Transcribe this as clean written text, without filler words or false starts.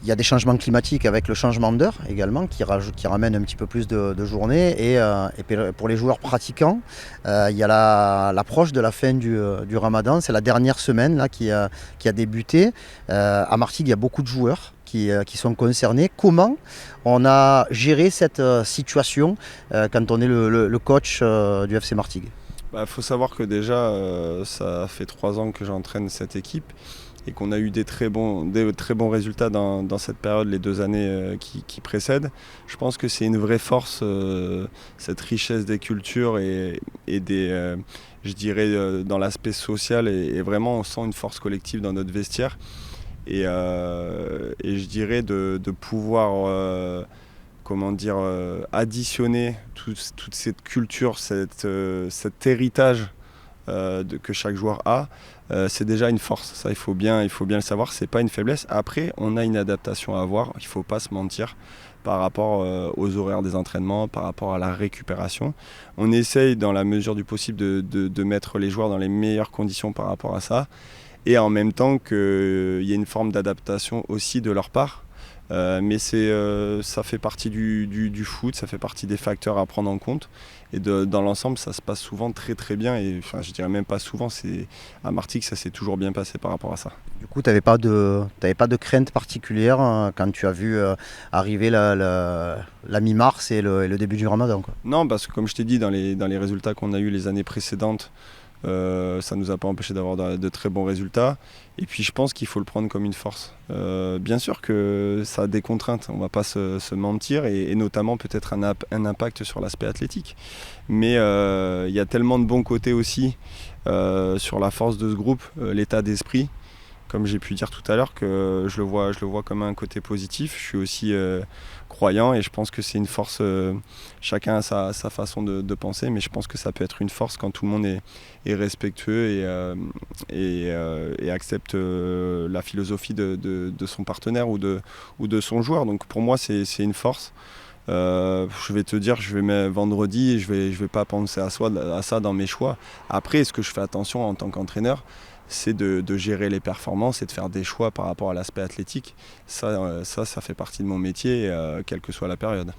Il y a des changements climatiques avec le changement d'heure également qui ramène un petit peu plus de journées. Et pour les joueurs pratiquants, il y a l'approche de la fin du Ramadan. C'est la dernière semaine là, qui a débuté. À Martigues, il y a beaucoup de joueurs qui sont concernés. Comment on a géré cette situation quand on est le coach du FC Martigues? Faut savoir que déjà, ça fait 3 ans que j'entraîne cette équipe et qu'on a eu des très bons résultats dans cette période, les 2 années qui précèdent. Je pense que c'est une vraie force, cette richesse des cultures et je dirais, dans l'aspect social. Et vraiment, on sent une force collective dans notre vestiaire. Et je dirais de pouvoir additionner toute cette culture, cet héritage que chaque joueur a, c'est déjà une force. Ça, il faut bien le savoir, c'est pas une faiblesse. Après, on a une adaptation à avoir, il faut pas se mentir, par rapport aux horaires des entraînements, par rapport à la récupération. On essaye, dans la mesure du possible, de mettre les joueurs dans les meilleures conditions par rapport à ça, et en même temps qu'il y ait une forme d'adaptation aussi de leur part. Mais ça fait partie du foot, ça fait partie des facteurs à prendre en compte. Et dans l'ensemble, ça se passe souvent très très bien. Et enfin, je dirais même pas souvent, à Martigues, ça s'est toujours bien passé par rapport à ça. Du coup, tu n'avais t'avais pas de crainte particulière quand tu as vu arriver la mi-mars et le début du Ramadan, quoi. Non, parce que comme je t'ai dit, dans les résultats qu'on a eus les années précédentes, ça ne nous a pas empêché d'avoir de très bons résultats. Et puis je pense qu'il faut le prendre comme une force. Bien sûr que ça a des contraintes, on ne va pas se mentir, et notamment peut-être un impact sur l'aspect athlétique. Mais il y a tellement de bons côtés aussi sur la force de ce groupe, l'état d'esprit, comme j'ai pu dire tout à l'heure, que je le vois comme un côté positif. Je suis aussi croyant et je pense que c'est une force. Chacun a sa façon de penser, mais je pense que ça peut être une force quand tout le monde est respectueux et accepte la philosophie de son partenaire ou de son joueur. Donc pour moi, c'est une force. Je vais te dire, je vais mettre vendredi et je vais pas penser à ça dans mes choix. Après, ce que je fais attention en tant qu'entraîneur, c'est de gérer les performances et de faire des choix par rapport à l'aspect athlétique. Ça fait partie de mon métier, quelle que soit la période.